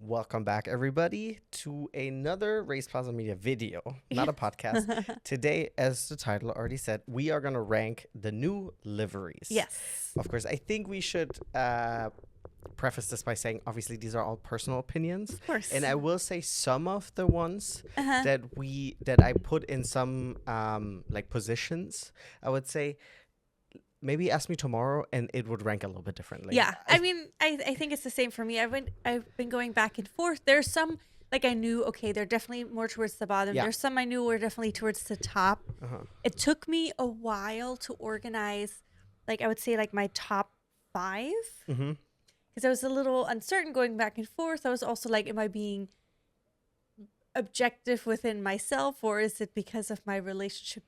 Welcome back, everybody, to another Race Plaza Media video, not a podcast. Today, as the title already said, we are going to rank the new liveries. Yes. Of course, I think we should preface this by saying, obviously, these are all personal opinions. Of course. And I will say some of the ones that I put in some positions, I would say, maybe ask me tomorrow and it would rank a little bit differently. Yeah. I think it's the same for me. I've been going back and forth. There's some I knew, okay, they're definitely more towards the bottom. Yeah. There's some I knew were definitely towards the top. It took me a while to organize, I would say my top 5. Because I was a little uncertain going back and forth. I was also am I being objective within myself, or is it because of my relationship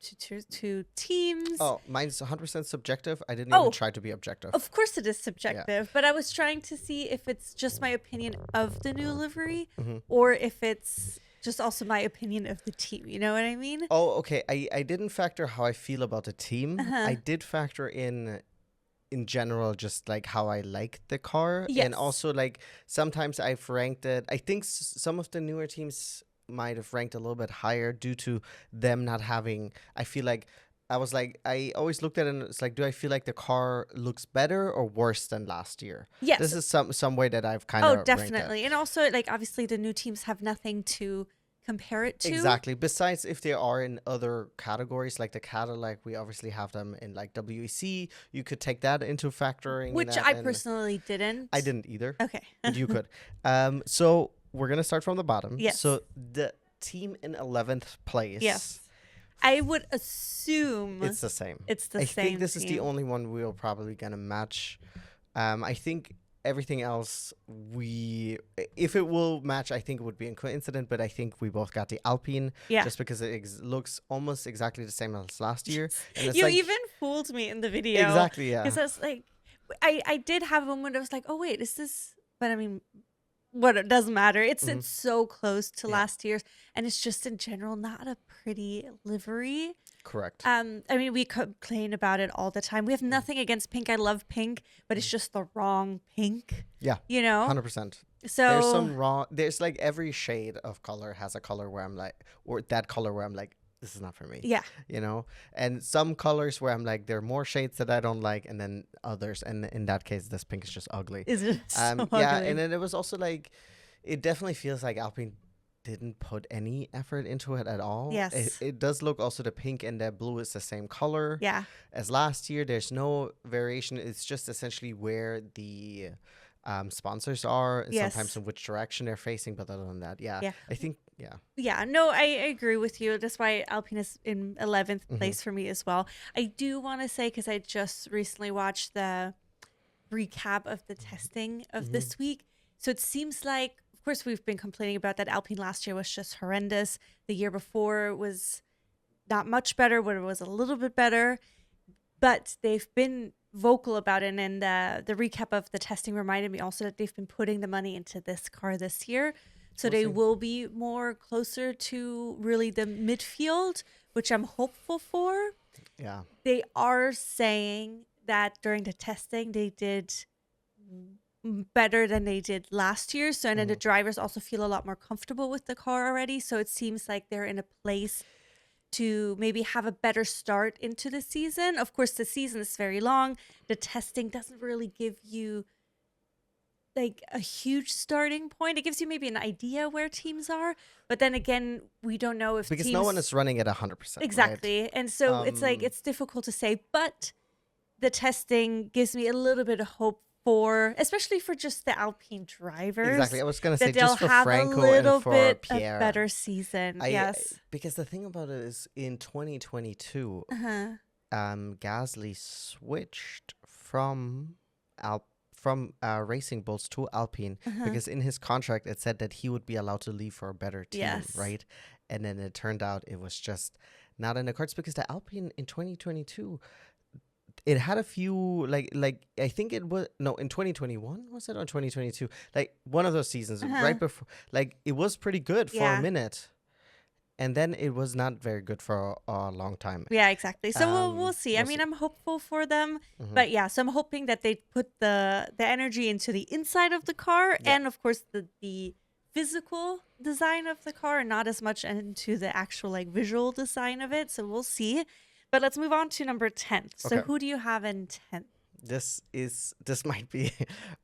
to teams? Oh, mine's 100% subjective. I didn't even try to be objective. Of course it is subjective, but I was trying to see if it's just my opinion of the new livery or if it's just also my opinion of the team. You know what I mean? Oh, okay. I didn't factor how I feel about the team. I did factor in general, just how I like the car. Yes. And also sometimes I've ranked it. I think some of the newer teams might have ranked a little bit higher due to them not having, I feel I always looked at it and it's do I feel like the car looks better or worse than last year? Yes. This is some way that I've kind of definitely. And also obviously the new teams have nothing to compare it to. Exactly. Besides, if they are in other categories like the Cadillac, we obviously have them in WEC. You could take that into factoring. Which I personally didn't. I didn't either. Okay. But you could. So we're going to start from the bottom. Yes. So the team in 11th place. Yes. I would assume it's the same. It's the same. I think this is the only one we're probably going to match. I think everything else, if it will match, I think it would be a coincidence, but I think we both got the Alpine. Yeah. Just because it looks almost exactly the same as last year. And it's you even fooled me in the video. Exactly, yeah. Because I was I did have a moment I was oh, wait, is this... But I mean... What it doesn't matter. It's so close to last year's, and it's just in general not a pretty livery. Correct. I mean, we complain about it all the time. We have nothing against pink. I love pink, but it's just the wrong pink. Yeah. You know? 100%. So there's some wrong. There's every shade of color has a color where I'm or that color where I'm this is not for me. Yeah. You know? And some colors where I'm there are more shades that I don't like, and then others. And in that case, this pink is just ugly. Is it so ugly? Yeah, and then it was also it definitely feels like Alpine didn't put any effort into it at all. Yes. It does look also the pink and the blue is the same color as last year. There's no variation. It's just essentially where the sponsors are, and sometimes in which direction they're facing. But other than that, I think, Yeah, no, I agree with you. That's why Alpine is in 11th place for me as well. I do want to say, because I just recently watched the recap of the testing of this week. So it seems of course, we've been complaining about that Alpine last year was just horrendous. The year before was not much better, but it was a little bit better. But they've been vocal about it. And the recap of the testing reminded me also that they've been putting the money into this car this year. So they will be more closer to really the midfield, which I'm hopeful for. Yeah. They are saying that during the testing, they did better than they did last year. So, and then the drivers also feel a lot more comfortable with the car already. So it seems like they're in a place to maybe have a better start into the season. Of course, the season is very long. The testing doesn't really give you a huge starting point. It gives you maybe an idea where teams are, but then again, we don't know if because no one is running at 100%. Exactly. Right? And so it's difficult to say, but the testing gives me a little bit of hope for, especially for just the Alpine drivers. Exactly. I was going to say, that they'll just for have Franco a little and for bit Pierre. a better season. Yes. Because the thing about it is in 2022, Gasly switched from Racing Bulls to Alpine because in his contract it said that he would be allowed to leave for a better team, right? And then it turned out it was just not in the cards because the Alpine in 2022, it had a few I think it was in 2021, was it, or 2022? One of those seasons right before, it was pretty good for a minute. and then it was not very good for a long time. Yeah, exactly. So we'll see. We'll I mean, see. I'm hopeful for them, Mhm. but yeah. So I'm hoping that they put the energy into the inside of the car, Yeah. and of course the physical design of the car, and not as much into the actual like visual design of it. So we'll see. But let's move on to number 10. So Okay. who do you have in 10th? This might be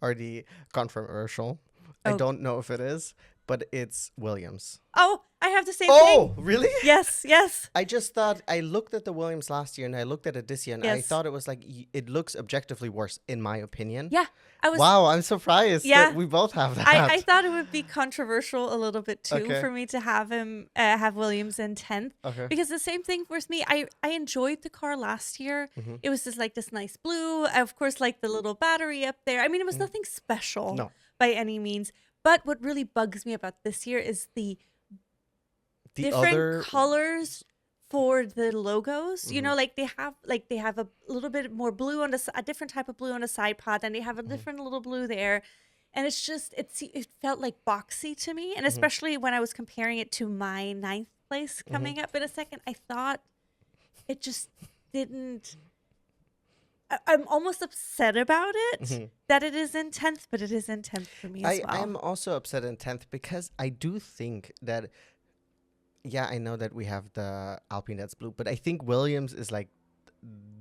already controversial. I Oh. don't know if it is, but it's Williams. Oh, I have the same thing. Oh, really? Yes, yes. I just thought, I looked at the Williams last year and I looked at it this year and I Yes. thought it was like, it looks objectively worse, in my opinion. Yeah, I was. Wow, I'm surprised Yeah. that we both have that. I thought it would be controversial a little bit too Okay. for me to have him have Williams in 10th. Okay. Because the same thing with me. I enjoyed the car last year. Mhm. It was just like this nice blue. Of course, like the little battery up there. I mean, it was nothing special No. by any means. But what really bugs me about this year is the different other colors for the logos. You Mhm. know, like they have a little bit more blue on a different type of blue on the side pod, and they have a different little blue there. And it's just it felt like boxy to me, and especially when I was comparing it to my 9th place coming up in a second, I thought it just didn't. I'm almost upset about it that it is in 10th, but it is in 10th for me as well. I'm also upset in 10th because I do think that, yeah, I know that we have the Alpine that's blue, but I think Williams is like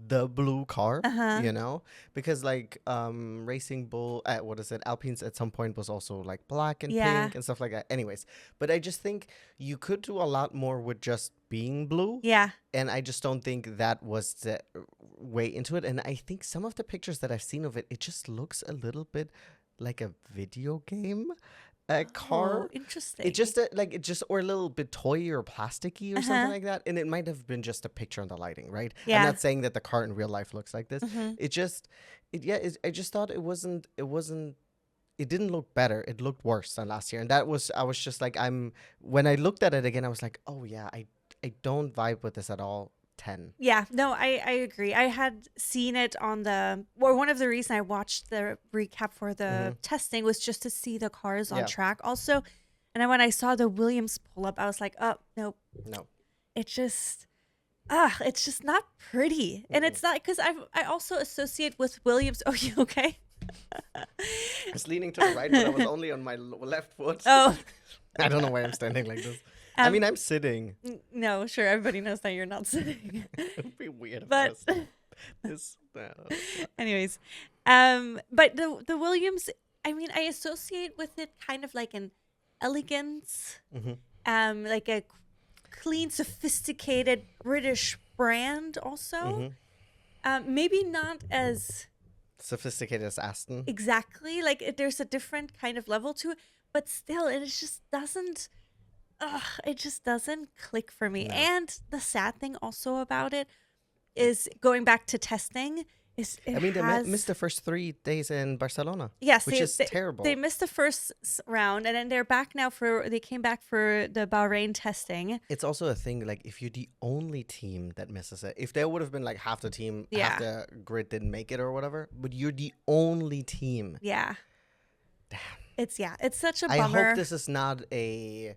the blue car, you know, because like Racing Bull, what is it, Alpine's at some point was also like black and pink and stuff like that. Anyways, but I just think you could do a lot more with just being blue. Yeah. And I just don't think that was the way into it. And I think some of the pictures that I've seen of it, it just looks a little bit like a video game car. Oh, interesting. It just or a little bit toy or plasticky or something like that. And it might have been just a picture on the lighting, right? Yeah. I'm not saying that the car in real life looks like this. I just thought it didn't look better. It looked worse than last year. And I was just like, when I looked at it again, I was like, oh yeah, I don't vibe with this at all. 10. Yeah, no, I agree. I had seen it on one of the reasons I watched the recap for the testing was just to see the cars on track also. And then when I saw the Williams pull up, I was like, oh, nope. No. It's just not pretty. And it's not, because I also associate with Williams. Oh, you okay? I was leaning to the right, but I was only on my left foot. Oh. I don't know why I'm standing like this. I mean, I'm sitting. No, sure. Everybody knows that you're not sitting. It would be weird. But anyways, but the Williams, I mean, I associate with it kind of like an elegance, like a clean, sophisticated British brand also. Maybe not as sophisticated as Aston. Exactly. Like there's a different kind of level to it, but still, it just doesn't click for me. No. And the sad thing also about it is, going back to testing, they missed the first 3 days in Barcelona. Yes, which is terrible. They missed the first round, and then they're back now they came back for the Bahrain testing. It's also a thing, like, if you're the only team that misses it, if there would have been like half the team, half the grid didn't make it or whatever, but you're the only team. Yeah. Damn. It's such a bummer. I hope this is not a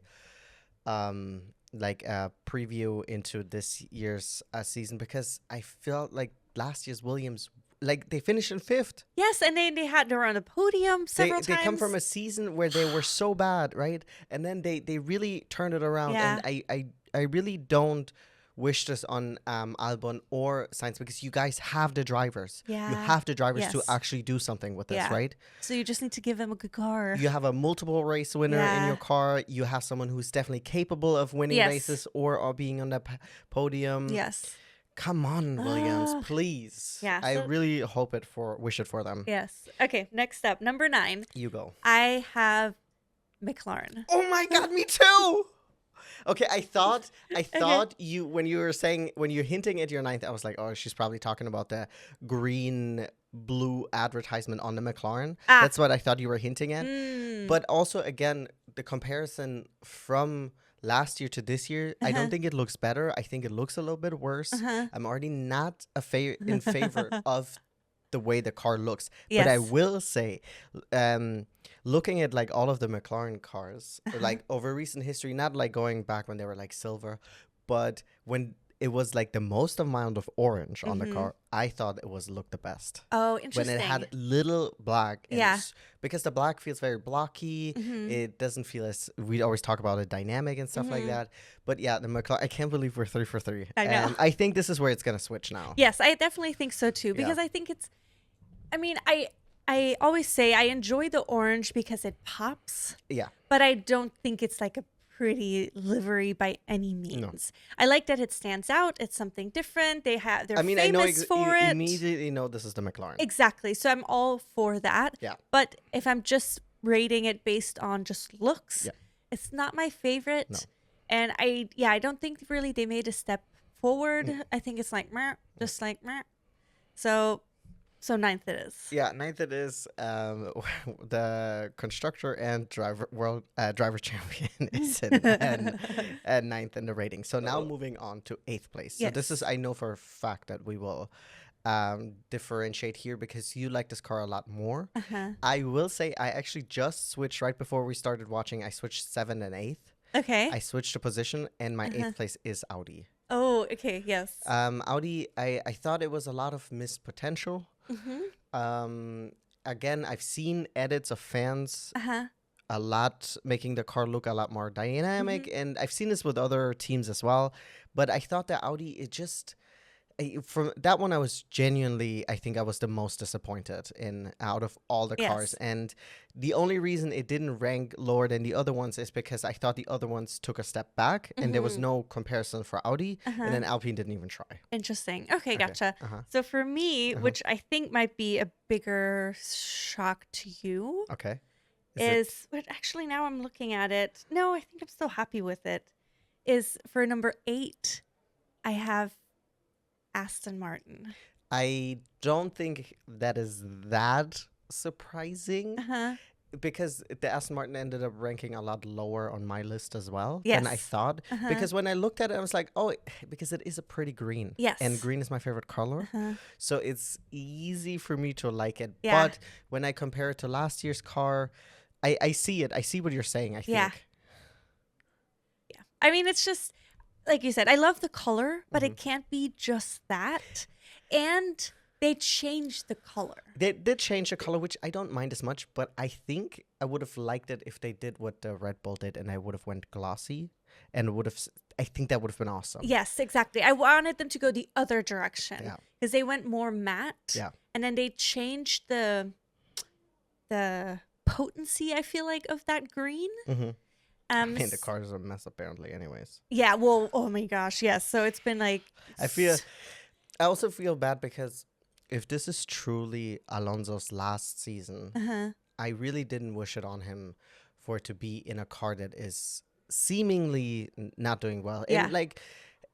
like a preview into this year's season, because I felt like last year's Williams, like, they finished in 5th. Yes, and they were on the podium several times. They come from a season where they were so bad, right? And then they really turned it around. Yeah. And I really don't wish this on Albon or Sainz, because you guys have the drivers. Yeah. You have the drivers to Yes. actually do something with this, right? So you just need to give them a good car. You have a multiple race winner in your car. You have someone who's definitely capable of winning races or being on the podium. Yes. Come on, Williams, please. Yeah, I really wish it for them. Yes. Okay, next up, number 9. You go. I have McLaren. Oh my God, me too. Okay, I thought when you're hinting at your 9th, I was like, oh, she's probably talking about the green blue advertisement on the McLaren. That's what I thought you were hinting at. But also, again, the comparison from last year to this year, I don't think it looks better. I think it looks a little bit worse. I'm already not in favor of the way the car looks. Yes. But I will say, looking at like all of the McLaren cars, like over recent history, not like going back when they were like silver, but when it was like the most amount of orange on the car, I thought it was looked the best. Oh, interesting. When it had little black. And Yeah. because the black feels very blocky. It doesn't feel as, we always talk about it, dynamic and stuff like that. But yeah, the McLaren, I can't believe we're 3 for 3. I know. And I think this is where it's going to switch now. Yes, I definitely think so too. Because I think it's, I mean, I always say I enjoy the orange because it pops. Yeah. But I don't think it's like a pretty livery by any means. No. I like that it stands out. It's something different. They're famous I know for it. Immediately know this is the McLaren. Exactly. So I'm all for that. Yeah. But if I'm just rating it based on just looks, it's not my favorite. No. And I don't think really they made a step forward. I think it's like meh, just like meh. So 9th it is. Yeah, 9th it is. The constructor and driver champion is in and 9th in the rating. So now moving on to 8th place. So this is, I know for a fact that we will differentiate here because you like this car a lot more. I will say I actually just switched right before we started watching. I switched 7th and 8th. Okay. I switched the position and my 8th place is Audi. Oh, okay. Yes. Audi, I thought it was a lot of missed potential. Again, I've seen edits of fans a lot, making the car look a lot more dynamic, and I've seen this with other teams as well. But I thought that Audi, it just, from that one, I was genuinely, I think I was the most disappointed in out of all the cars. And the only reason it didn't rank lower than the other ones is because I thought the other ones took a step back and there was no comparison for Audi, and then Alpine didn't even try. Interesting. Okay, gotcha. So for me, which I think might be a bigger shock to you, Okay. but actually now I'm looking at it. No, I think I'm still happy with it. Is for number 8, I have Aston Martin. I don't think that is that surprising because the Aston Martin ended up ranking a lot lower on my list as well than I thought. Because when I looked at it, I was like, oh, because it is a pretty green. Yes. And green is my favorite color. So it's easy for me to like it. Yeah. But when I compare it to last year's car, I see it. I see what you're saying, I think. Yeah. I mean, it's just, like you said, I love the color, but it can't be just that. And they changed the color. They did change the color, which I don't mind as much, but I think I would have liked it if they did what the Red Bull did and I would have went glossy and I think that would have been awesome. Yes, exactly. I wanted them to go the other direction Yeah. because they went more matte. Yeah. And then they changed the potency, I feel like, of that green. I mean, the car is a mess apparently anyways. Yeah, well, oh my gosh, yes. So it's been like... I also feel bad because if this is truly Alonso's last season, I really didn't wish it on him for it to be in a car that is seemingly not doing well. Yeah.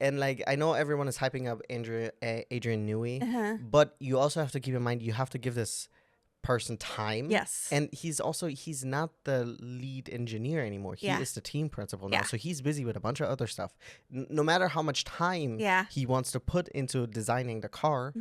And I know everyone is hyping up Adrian Newey, but you also have to keep in mind you have to give this person time. Yes. And he's not the lead engineer anymore. He is the team principal now. So he's busy with a bunch of other stuff. No matter how much time he wants to put into designing the car,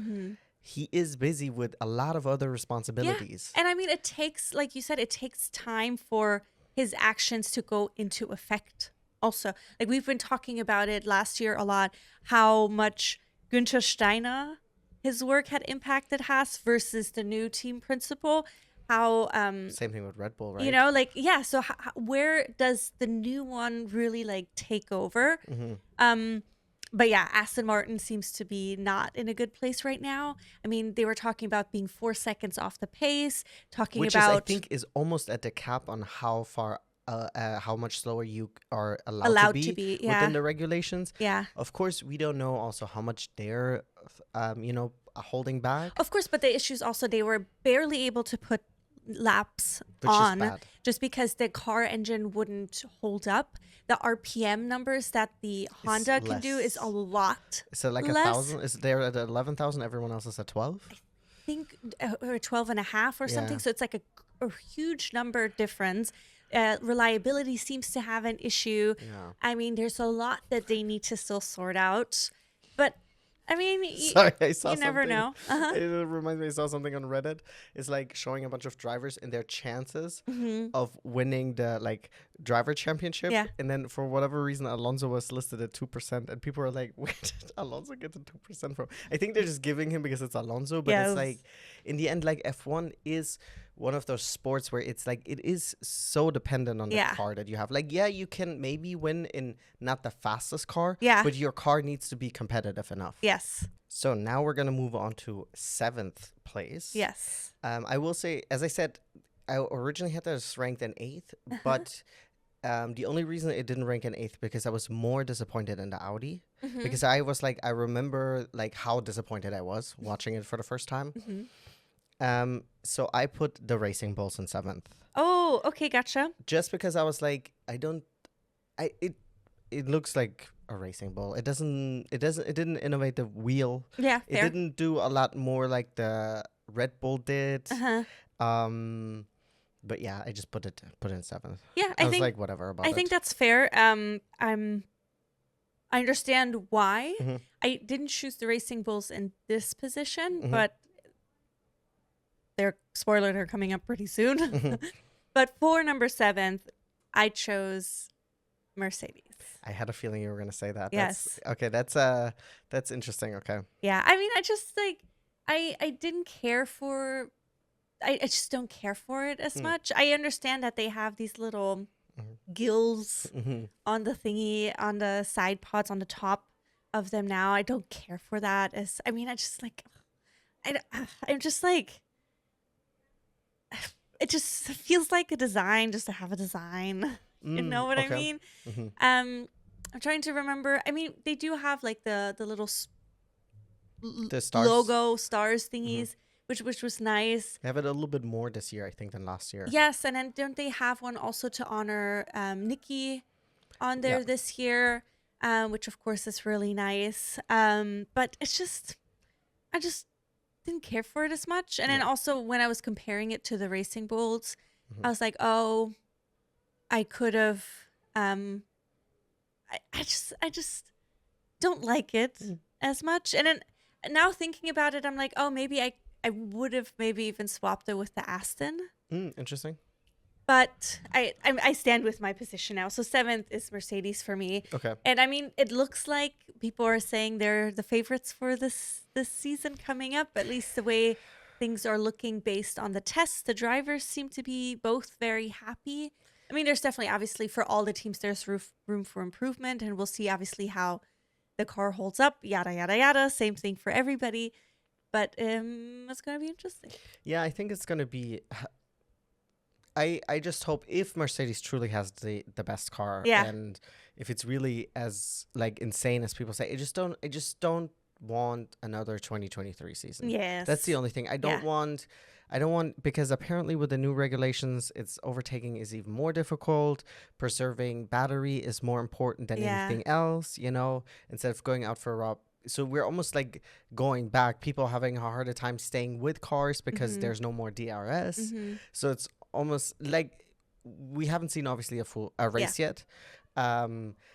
he is busy with a lot of other responsibilities. And I mean, it takes, like you said, it takes time for his actions to go into effect. Also, like we've been talking about it last year a lot, how much Günther Steiner, his work had impacted Haas versus the new team principal. How same thing with Red Bull, right? You know, like so where does the new one really like take over? But yeah, Aston Martin seems to be not in a good place right now. I mean, they were talking about being 4 seconds off the pace, Which I think is almost at the cap on how far how much slower you are allowed to be within the regulations. Yeah. Of course, we don't know also how much they're, holding back. Of course, but the issue is also they were barely able to put laps Which on is bad. just because the car engine wouldn't hold up. The RPM numbers that the Honda can do is a lot. Is it like less. 1,000? Is there at 11,000? Everyone else is at 12? I think or 12 and a half or something. So it's like a huge number difference. Reliability seems to have an issue. Yeah. I mean, there's a lot that they need to still sort out. But I mean, Sorry, I saw you never something. know. It reminds me, I saw something on Reddit. It's like showing a bunch of drivers and their chances of winning the like driver championship. Yeah. And then for whatever reason, Alonso was listed at 2%, and people are like, "Where did Alonso get the 2% from?" I think they're just giving him because it's Alonso, but it's like in the end, like F1 is one of those sports where it's like it is so dependent on the car that you have. Like, yeah, you can maybe win in not the fastest car, but your car needs to be competitive enough. Yes. So now we're going to move on to 7th place. Yes. I will say, as I said, I originally had this ranked in 8th, but the only reason it didn't rank in 8th because I was more disappointed in the Audi. Because I was like, I remember like how disappointed I was watching it for the first time. So I put the Racing Bulls in 7th. Oh, okay, gotcha. Just because I was like, it looks like a racing bull. It didn't innovate the wheel. Yeah, fair. It didn't do a lot more like the Red Bull did. But yeah, I just put it in 7th. Yeah, I was like, whatever about it. I think that's fair. I understand why. I didn't choose the Racing Bulls in this position, but they're coming up pretty soon. But for number 7th, I chose Mercedes. I had a feeling you were going to say that. Yes. That's interesting. Okay. Yeah. I mean, I just like, I didn't care for, I just don't care for it as much. I understand that they have these little gills on the thingy, on the side pods, on the top of them now. I don't care for that. I just like, I'm just like, it just feels like a design just to have a design. You know what I mean? I'm trying to remember. I mean, they do have like the little the stars. Logo stars thingies, which was nice. They have it a little bit more this year, I think, than last year. Yes, and then don't they have one also to honor Nikki on there this year, which of course is really nice. But it's just, I just didn't care for it as much. And then also when I was comparing it to the Racing Bulls, I was like, oh, I could have. I just don't like it as much. And then now thinking about it, I'm like, oh, maybe I would have maybe even swapped it with the Aston. Interesting. But I stand with my position now. So 7th is Mercedes for me. Okay. And I mean, it looks like people are saying they're the favorites for this season coming up. At least the way things are looking based on the tests. The drivers seem to be both very happy. I mean, there's definitely, obviously, for all the teams, there's room for improvement. And we'll see, obviously, how the car holds up. Yada, yada, yada. Same thing for everybody. But it's going to be interesting. Yeah, I think it's going to be... I just hope if Mercedes truly has the best car and if it's really as like insane as people say, I just don't want another 2023 season. Yes. That's the only thing. I don't want because apparently with the new regulations, it's overtaking is even more difficult. Preserving battery is more important than anything else, instead of going out for a ride. So we're almost like going back, people having a harder time staying with cars because there's no more DRS. So it's almost like we haven't seen obviously a race yet.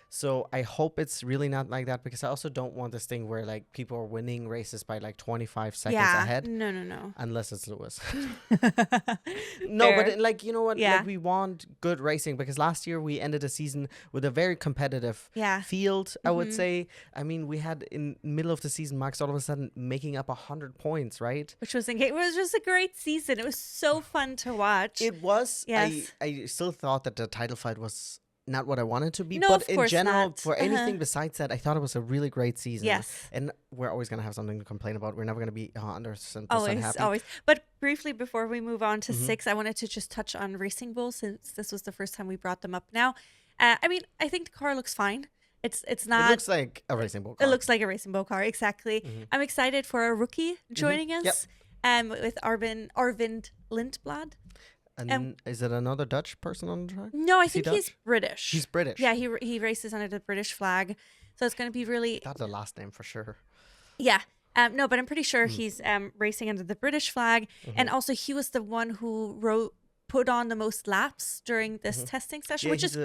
So I hope it's really not like that, because I also don't want this thing where like people are winning races by like 25 seconds ahead. No. Unless it's Lewis. No, but like, you know what? Like, we want good racing, because last year we ended the season with a very competitive field, I would say. I mean, we had in middle of the season, Max all of a sudden making up 100 points, right? It was just a great season. It was so fun to watch. It was. Yes. I still thought that the title fight was not what I wanted to be, no, but of in general, not. for anything besides that, I thought it was a really great season. Yes. And we're always going to have something to complain about. We're never going to be 100% happy. Always. But briefly, before we move on to 6, I wanted to just touch on Racing Bull, since this was the first time we brought them up now. I mean, I think the car looks fine. It's not... It looks like a Racing Bull car. It looks like a Racing Bull car, exactly. I'm excited for a rookie joining us with Arvind Lindblad. And is it another Dutch person on the track? No, I think he's British. He's British. Yeah, he races under the British flag. So it's going to be really... That's the last name for sure. Yeah. No, but I'm pretty sure he's racing under the British flag. And also he was the one who put on the most laps during this testing session, which is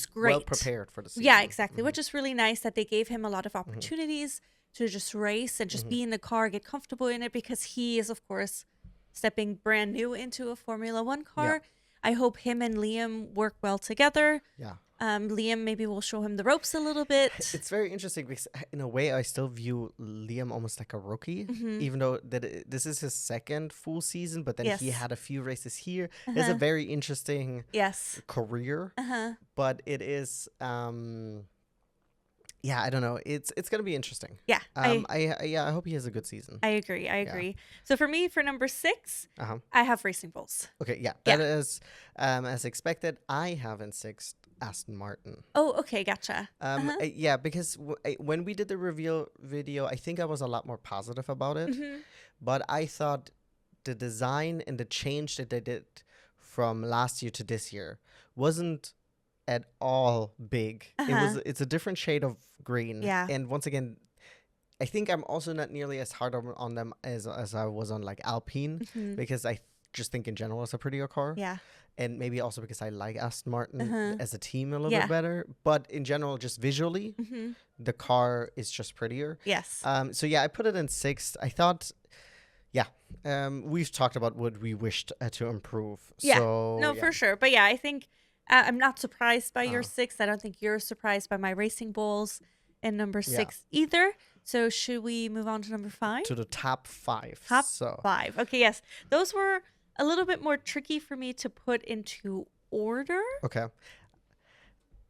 great. Well prepared for the season. Yeah, exactly. Which is really nice that they gave him a lot of opportunities to just race and just be in the car, get comfortable in it, because he is, of course, stepping brand new into a Formula One car. I hope him and Liam work well together. Yeah. Liam, maybe we'll show him the ropes a little bit. It's very interesting because in a way I still view Liam almost like a rookie, even though this is his second full season, but then he had a few races here. It's a very interesting career, but it is yeah, I don't know. It's gonna be interesting. Yeah. I hope he has a good season. I agree. So for me, for number 6, I have Racing Bulls. Okay, that is as expected. I have in 6th Aston Martin. Oh, okay, gotcha. Yeah, because when we did the reveal video, I think I was a lot more positive about it. But I thought the design and the change that they did from last year to this year wasn't at all big. It's a different shade of green. Yeah. And once again, I think I'm also not nearly as hard on them as I was on like Alpine, because I just think in general it's a prettier car. Yeah. And maybe also because I like Aston Martin as a team a little bit better. But in general, just visually, the car is just prettier. Yes. So yeah, I put it in 6th. I thought, we've talked about what we wished to improve. Yeah. So, no, for sure. But yeah, I think I'm not surprised by your 6th. I don't think you're surprised by my Racing Bulls in number 6 either. So should we move on to number 5? To the top 5. Top 5. Okay, yes. Those were a little bit more tricky for me to put into order. Okay.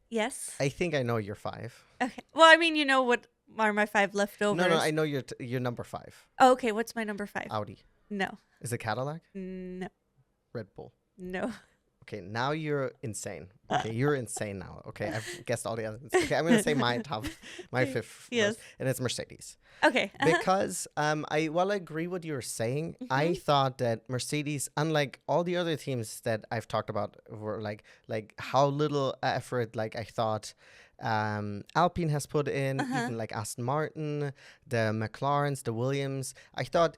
Yes. I think I know your 5. Okay. Well, I mean, you know what are my 5 leftovers? No, I know your number 5. Oh, okay, what's my number 5? Audi. No. Is it Cadillac? No. Red Bull. No. Okay, now you're insane. Okay, you're insane now. Okay, I've guessed all the others. Okay, I'm gonna say my 5th. Yes. First, and it's Mercedes. Okay. Because while I agree what you're saying, I thought that Mercedes, unlike all the other teams that I've talked about, were like how little effort I thought Alpine has put in, even like Aston Martin, the McLarens, the Williams. I thought,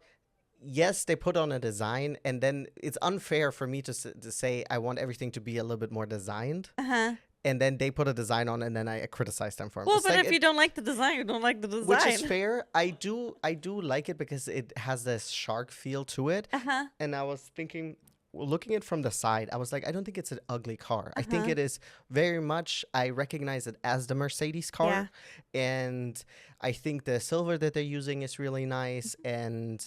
yes, they put on a design, and then it's unfair for me to say I want everything to be a little bit more designed. And then they put a design on, and then I criticize them for it. Well, but if you don't like the design, you don't like the design. Which is fair. I do like it because it has this shark feel to it. And I was thinking, looking at it from the side, I was like, I don't think it's an ugly car. I think it is very much, I recognize it as the Mercedes car. And I think the silver that they're using is really nice. And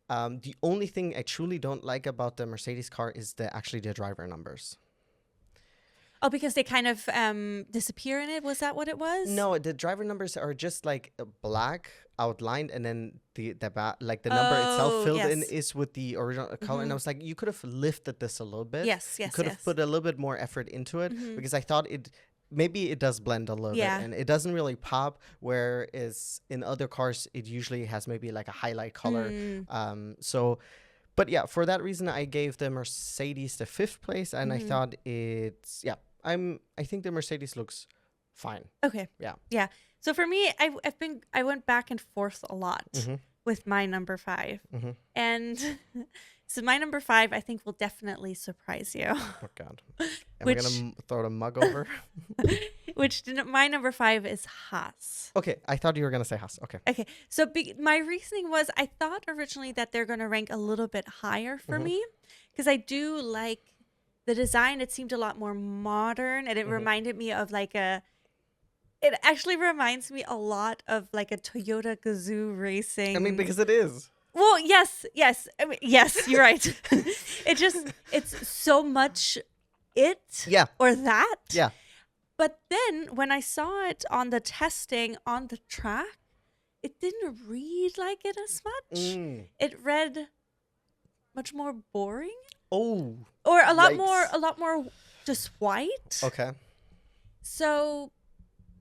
the only thing I truly don't like about the Mercedes car is actually the driver numbers. Oh, because they kind of disappear in it? Was that what it was? No, the driver numbers are just like black outlined, and then the number itself filled in is with the original color. And I was like, you could have lifted this a little bit. Yes. You could have put a little bit more effort into it, because I thought maybe it does blend a little bit, and it doesn't really pop, whereas in other cars it usually has maybe like a highlight color. But yeah, for that reason I gave the Mercedes the 5th place, and I thought I think the Mercedes looks fine. Okay. Yeah. So for me, I went back and forth a lot with my number 5, and so my number 5 I think will definitely surprise you. Oh God! Am I gonna throw the mug over? My number 5 is Haas. Okay, I thought you were gonna say Haas. Okay. So my reasoning was, I thought originally that they're gonna rank a little bit higher for me, because I do like the design. It seemed a lot more modern, and it reminded me of it actually reminds me a lot of like a Toyota Gazoo racing. I mean, because it is. Well, yes. I mean, yes, you're right. It's so much or that. Yeah. But then when I saw it on the testing on the track, it didn't read like it as much. It read much more boring. Oh. Or a lot more just white. Okay. So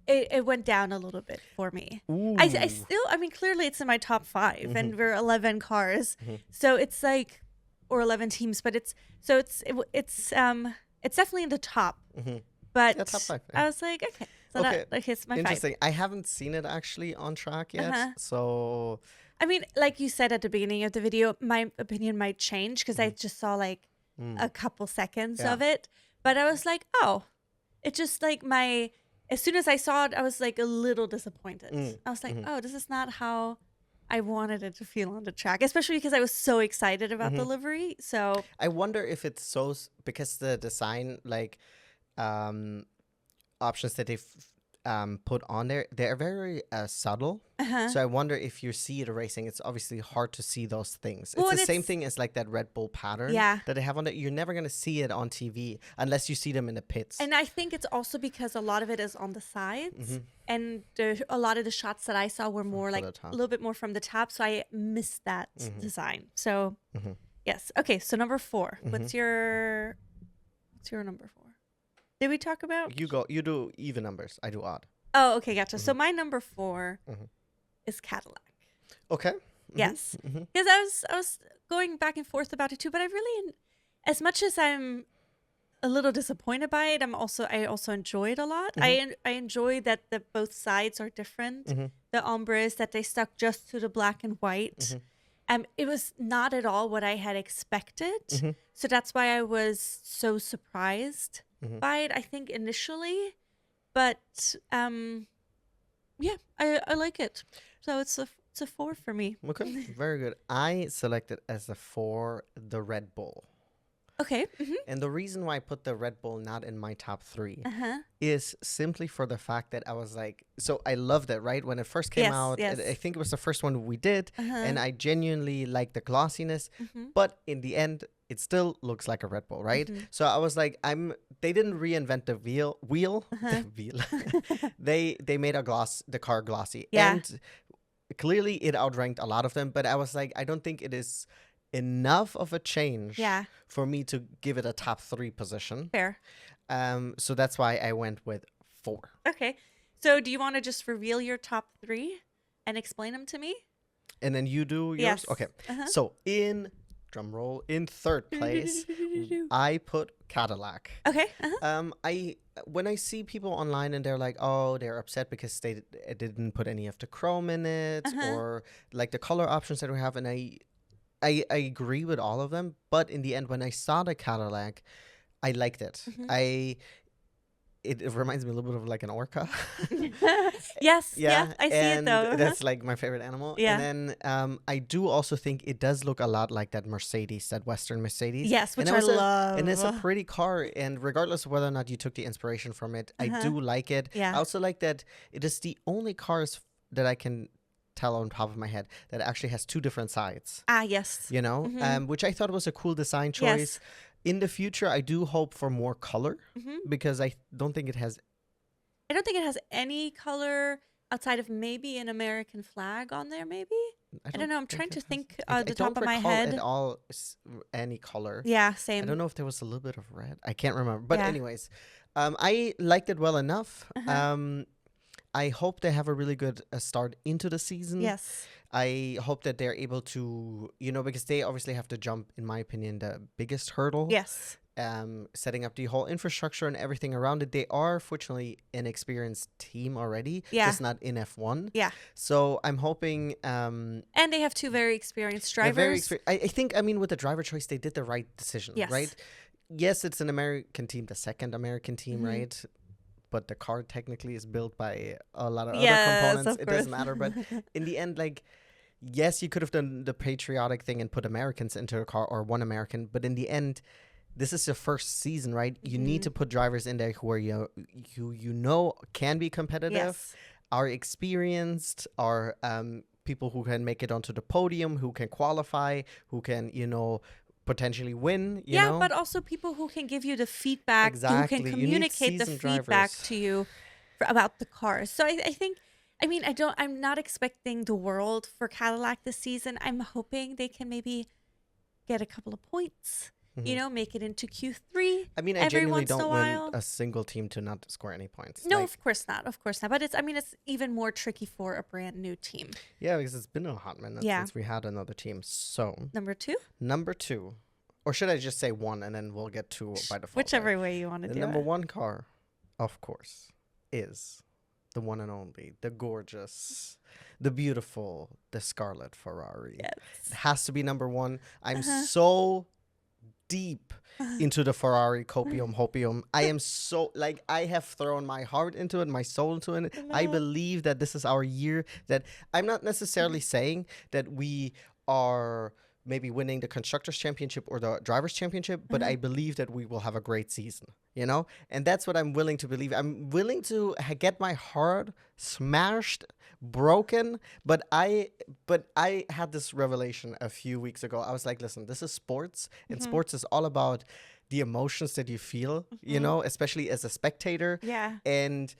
it went down a little bit for me. I still, I mean, clearly it's in my top 5, and we're 11 cars. So it's like, or 11 teams, but it's definitely in the top. But top 5. I was like, okay. So that hits my 5. Interesting. I haven't seen it actually on track yet. So I mean, like you said at the beginning of the video, my opinion might change, because I just saw like a couple seconds of it. But I was like, oh, it's just like as soon as I saw it, I was like a little disappointed. I was like, Mm-hmm. oh, this is not how I wanted it to feel on the track, especially because I was so excited about the livery. So I wonder if it's because the design um options that they've put on there, they're very subtle. So I wonder if you see it racing, it's obviously hard to see those things. Well, It's and the same thing as like that Red Bull pattern Yeah. that they have on it. You're never going to see it on TV unless you see them in the pits. And I think it's also because a lot of it is on the sides, and a lot of the shots that I saw were more From like the top. a little bit more from the top, so I missed that design. So yes, okay. So number 4, what's your number 4? Did we talk about? You do even numbers. I do odd. Oh, okay, gotcha. So my number 4 is Cadillac. Okay. Yes, because I was going back and forth about it too, but I really, as much as I'm a little disappointed by it, I also enjoy it a lot. I enjoy that the both sides are different. The ombres that they stuck just to the black and white. It was not at all what I had expected. So that's why I was so surprised by it, I think, initially. But yeah, I like it. So it's a 4 for me. Okay, very good. I selected as a 4 the Red Bull. Okay. And the reason why I put the Red Bull not in my top 3 is simply for the fact that I was like, so I loved it, right? When it first came out, I think it was the first one we did, and I genuinely liked the glossiness, but in the end, it still looks like a Red Bull, right? So I was like, they didn't reinvent the wheel, the wheel. They made the car glossy. Yeah. And clearly it outranked a lot of them, but I was like, I don't think it is enough of a change for me to give it a top 3 position. Fair. So that's why I went with 4. Okay. So do you want to just reveal your top 3 and explain them to me? And then you do yours? Yes. Okay. So in in 3rd place, I put Cadillac. Okay. When I see people online and they're like, oh, they're upset because they didn't put any of the chrome in it or like the color options that we have, and I agree with all of them, but in the end, when I saw the Cadillac, I liked it. It reminds me a little bit of like an orca. Yes, yeah, I see it though. That's like my favorite animal. Yeah. And then I do also think it does look a lot like that Mercedes, that Western Mercedes. Yes, which I love. And it's a pretty car, and regardless of whether or not you took the inspiration from it, I do like it. Yeah. I also like that it is the only cars that I can tell on top of my head that actually has 2 different sides. Yes. You know, which I thought was a cool design choice. Yes. In the future, I do hope for more color because I don't think it has any color outside of maybe an American flag on there, maybe? I don't know. I'm trying to think the top of my head. At all any color. Yeah, same. I don't know if there was a little bit of red. I can't remember. But anyways, I liked it well enough. I hope they have a really good start into the season. Yes. I hope that they're able to, because they obviously have to jump, in my opinion, the biggest hurdle. Yes. Setting up the whole infrastructure and everything around it. They are, fortunately, an experienced team already. Yeah. Just not in F1. Yeah. So I'm hoping... and they have 2 very experienced drivers. I think, with the driver choice, they did the right decision, right? Yes, it's an American team, the second American team, right? But the car technically is built by a lot of other components. It doesn't matter. But in the end, yes, you could have done the patriotic thing and put Americans into a car or one American. But in the end, this is your first season, right? You need to put drivers in there who are can be competitive, are experienced, are people who can make it onto the podium, who can qualify, who can, potentially win, you know? But also people who can give you the feedback, who can communicate the feedback to you about the cars. So I think, I'm not expecting the world for Cadillac this season. I'm hoping they can maybe get a couple of points, make it into Q3. I genuinely don't want a single team to not score any points. No, of course not. Of course not. But it's even more tricky for a brand new team. Yeah, because it's been a hot minute since we had another team. So Number 2? Number 2. Or should I just say 1 and then we'll get 2 by default? Whichever way you want to do it. The number 1 car, of course, is the one and only, the gorgeous, the beautiful, the Scarlet Ferrari. Yes. It has to be number 1. I'm so deep into the Ferrari copium hopium. I am so, like, I have thrown my heart into it, my soul into it. I believe that this is our year. That I'm not necessarily saying that we are maybe winning the Constructors' Championship or the Drivers' Championship, but I believe that we will have a great season, you know? And that's what I'm willing to believe. I'm willing to get my heart smashed, broken, but I had this revelation a few weeks ago. I was like, listen, this is sports, and sports is all about the emotions that you feel, you know, especially as a spectator. Yeah. And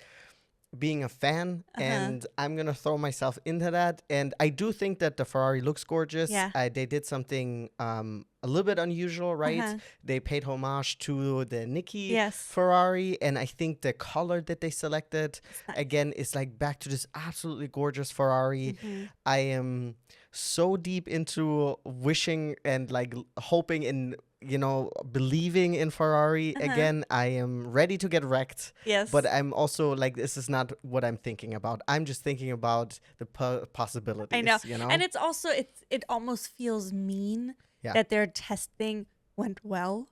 being a fan, and I'm gonna throw myself into that. And I do think that the Ferrari looks gorgeous. Yeah. They did something a little bit unusual, right? They paid homage to the Nicky Ferrari, and I think the color that they selected again is like back to this absolutely gorgeous Ferrari. I am so deep into wishing and like hoping in, you know, believing in Ferrari again. I am ready to get wrecked. Yes. But I'm also like, this is not what I'm thinking about. I'm just thinking about the possibilities. I know. You know? And it's also, it almost feels mean that their testing went well.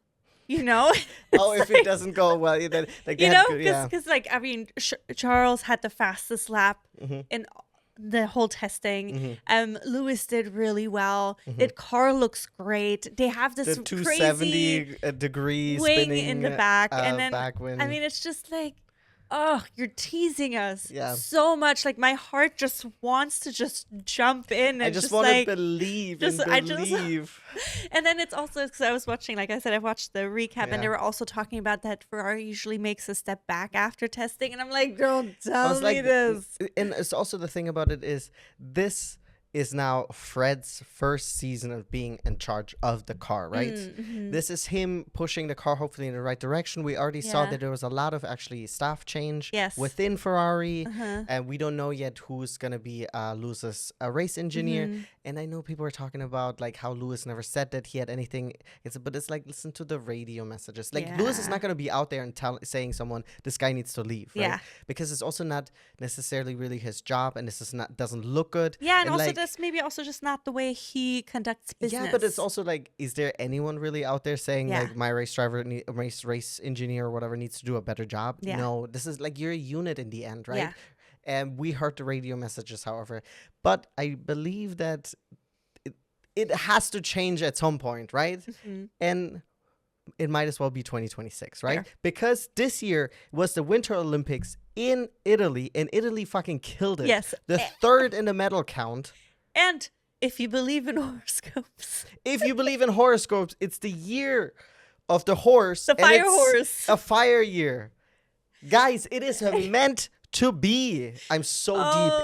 You know? Oh, if it doesn't go well, then like, you know, because like, I mean, Charles had the fastest lap in the whole testing. Lewis did really well. The car looks great. They have this the 270 crazy degree wing spinning in the back, and then backwind. I mean, it's just like, oh, you're teasing us so much. Like my heart just wants to just jump in. And I just want like, to believe and believe. And then it's also because I was watching, like I said, I watched the recap, and they were also talking about that Ferrari usually makes a step back after testing, and I'm like, don't tell me this. And it's also the thing about it is this is now Fred's first season of being in charge of the car, right? This is him pushing the car hopefully in the right direction. We already saw that there was a lot of actually staff change within Ferrari, and we don't know yet who's going to be Lewis's race engineer. And I know people are talking about like how Lewis never said that he had anything. But it's like, listen to the radio messages. Like Lewis is not going to be out there and saying someone this guy needs to leave, right? Because it's also not necessarily really his job, and this is not doesn't look good. Yeah, and also like, that's maybe also just not the way he conducts business. Yeah, but it's also like, is there anyone really out there saying like my race driver, race engineer or whatever needs to do a better job? No, this is like, you're a unit in the end, right? Yeah. And we heard the radio messages, however, but I believe that it has to change at some point, right? And it might as well be 2026, right? Because this year was the Winter Olympics in Italy, and Italy fucking killed it. Yes. The third in the medal count. And if you believe in horoscopes. If you believe in horoscopes, it's the year of the horse. The fire horse. A fire year. Guys, it is meant to be. I'm so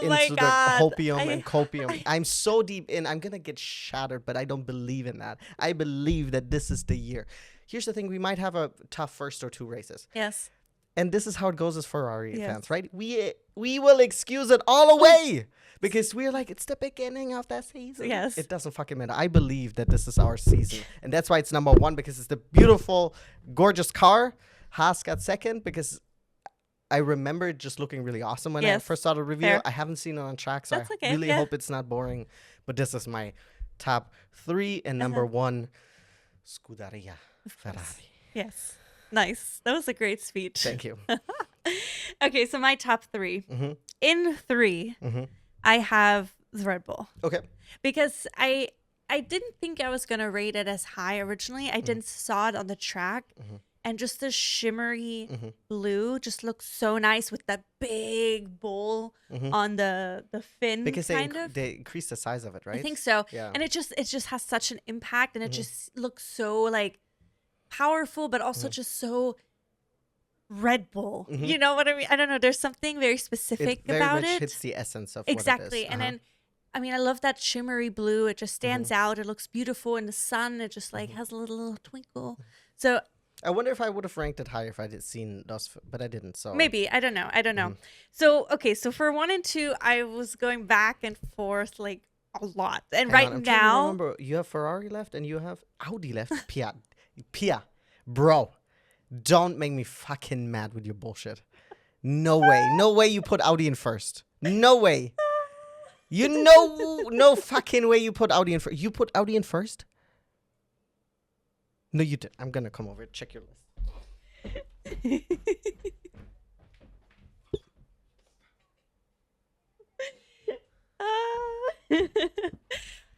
deep into the hopium and copium. I'm so deep in. I'm going to get shattered, but I don't believe in that. I believe that this is the year. Here's the thing. We might have a tough first or two races. Yes. And this is how it goes as Ferrari fans, right? We will excuse it all away. Because we're like, it's the beginning of that season. Yes. It doesn't fucking matter. I believe that this is our season. And that's why it's number one, because it's the beautiful, gorgeous car. Haas got second because I remember it just looking really awesome when I first saw the review. Fair. I haven't seen it on track, so I really hope it's not boring. But this is my top three. And number one, Scuderia Ferrari. Yes. Nice. That was a great speech. Thank you. Okay, so my top three. In three, I have the Red Bull. Okay. Because I didn't think I was going to rate it as high originally. I didn't saw it on the track. And just the shimmery blue just looks so nice with that big bowl on the fin. Because they increased the size of it, right? I think so. Yeah. And it just has such an impact, and it just looks so like powerful, but also just so Red Bull. You know what I mean? I don't know. There's something very specific about it. Hits the essence of exactly. What it is. And then, I mean, I love that shimmery blue. It just stands out. It looks beautiful in the sun. It just like has a little twinkle. So I wonder if I would have ranked it higher if I had seen those, but I didn't. So maybe, I don't know. So okay, so for 1 and 2, I was going back and forth like a lot. And I'm now, remember, you have Ferrari left and you have Audi left. Pia, bro, don't make me fucking mad with your bullshit. No way you put Audi in first. No way. No fucking way you put Audi in first. You put Audi in first? No, you did. I'm gonna come over and check your list.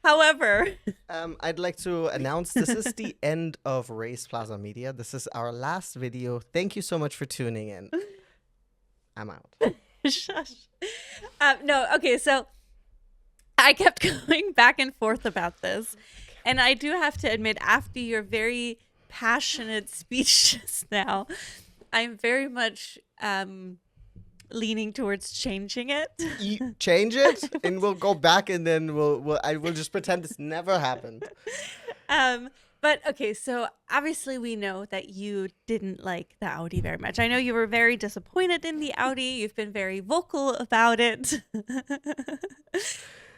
However, I'd like to announce this is the end of RacePlazaMedia. This is our last video. Thank you so much for tuning in. I'm out. Shush. No, okay, so I kept going back and forth about this. And I do have to admit, after your very passionate speech just now, I'm very much leaning towards changing it. You change it, and we'll go back, and then I will just pretend this never happened. But okay, so obviously we know that you didn't like the Audi very much. I know you were very disappointed in the Audi. You've been very vocal about it.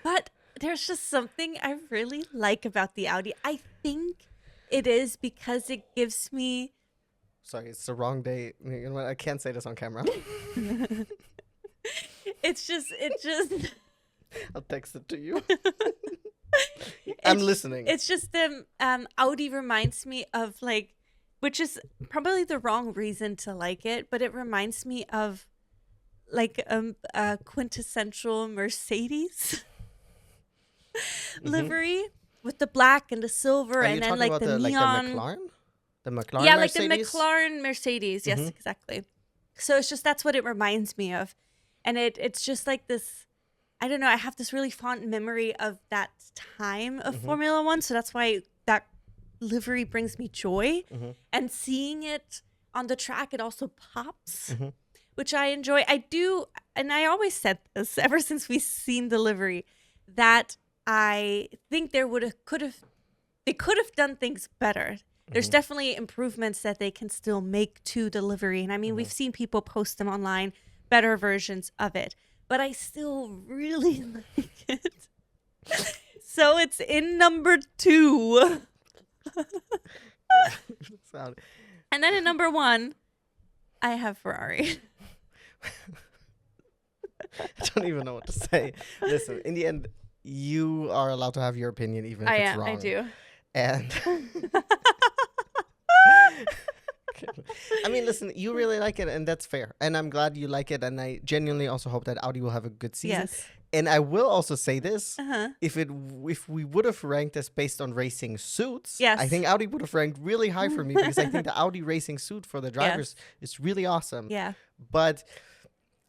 But there's just something I really like about the Audi. I think it is because it gives me... Sorry, it's the wrong day. You know what? I can't say this on camera. It just... I'll text it to you. I'm listening. It's just Audi reminds me of, like, which is probably the wrong reason to like it, but it reminds me of like a quintessential Mercedes livery with the black and the silver, and then like the neon. Like the McLaren. Yeah, Mercedes? like the McLaren Mercedes. Yes, exactly. So it's just that's what it reminds me of, and it's just like this. I don't know. I have this really fond memory of that time of Formula One, so that's why that livery brings me joy. And seeing it on the track, it also pops, which I enjoy. I do, and I always said this ever since we've seen the livery, that I think they could have done things better. There's definitely improvements that they can still make to the livery, and I mean we've seen people post them online, better versions of it. But I still really like it. So it's in number 2. And then in number 1, I have Ferrari. I don't even know what to say. Listen, in the end, you are allowed to have your opinion, even if it's wrong. I do. And I mean, listen, you really like it, and that's fair. And I'm glad you like it, and I genuinely also hope that Audi will have a good season. Yes. And I will also say this: if we would have ranked this based on racing suits, I think Audi would have ranked really high for me, because I think the Audi racing suit for the drivers is really awesome. Yeah. But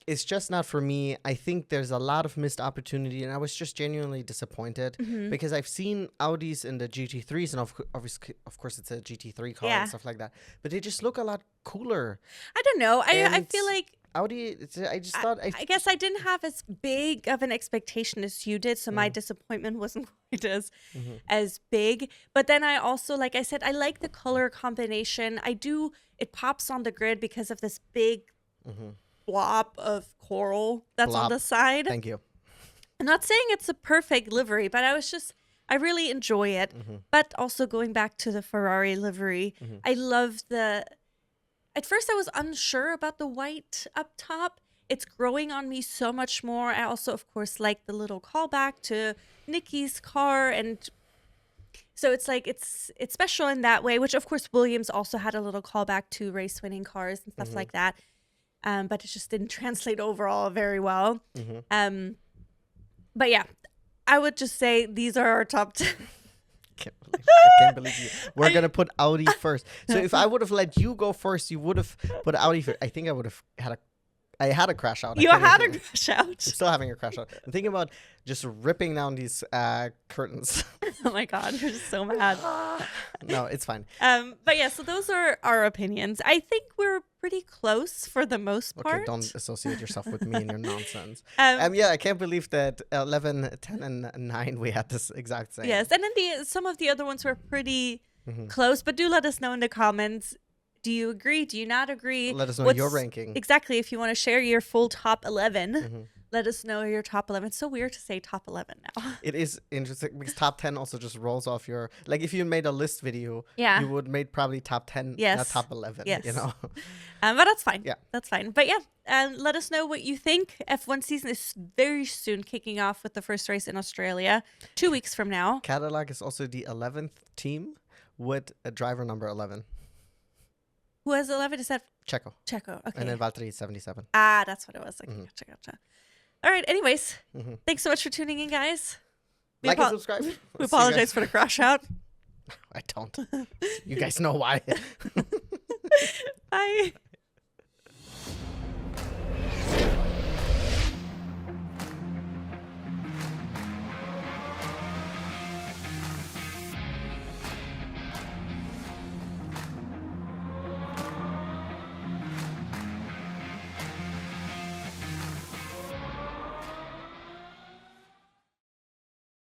it's just not for me. I think there's a lot of missed opportunity, and I was just genuinely disappointed because I've seen Audis in the GT3s, and of course it's a GT3 car and stuff like that, but they just look a lot cooler. I don't know. I feel like Audi, I just thought... I guess I didn't have as big of an expectation as you did, so my disappointment wasn't quite as big. But then I also, like I said, I like the color combination. It pops on the grid because of this big... blob of coral that's on the side. Thank you. I'm not saying it's a perfect livery, but I really enjoy it. But also going back to the Ferrari livery, I love at first I was unsure about the white up top. It's growing on me so much more. I also, of course, like the little callback to Nikki's car, and so it's like it's special in that way, which of course Williams also had a little callback to race winning cars and stuff like that. But it just didn't translate overall very well. But yeah, I would just say these are our top 10. I can't believe you. We're going to put Audi first. So if I would have let you go first, you would have put Audi first. I think I would have had a crash out. You had a crash out. I'm still having a crash out. I'm thinking about just ripping down these curtains. Oh my God, you're just so mad. No, it's fine. But yeah, so those are our opinions. I think we're pretty close for the most part. Okay, don't associate yourself with me and your nonsense. Yeah, I can't believe that 11, 10, and 9 we had this exact same. Yes, and then some of the other ones were pretty close, but do let us know in the comments. Do you agree? Do you not agree? Let us know your ranking. Exactly. If you want to share your full top 11, let us know your top 11. It's so weird to say top 11 now. It is interesting because top 10 also just rolls off your... Like if you made a list video, you would made probably top 10, not top 11, you know? But that's fine. Yeah. That's fine. But yeah, let us know what you think. F1 season is very soon kicking off with the first race in Australia, 2 weeks from now. Cadillac is also the 11th team with a driver number 11. Who has 11? Is that Checo. Checo? Okay. And then Valtteri is 77. Ah, that's what it was. Okay, gotcha. All right. Anyways, Mhm. thanks so much for tuning in, guys. Like and subscribe. We apologize for the crash out. I don't. You guys know why. Bye.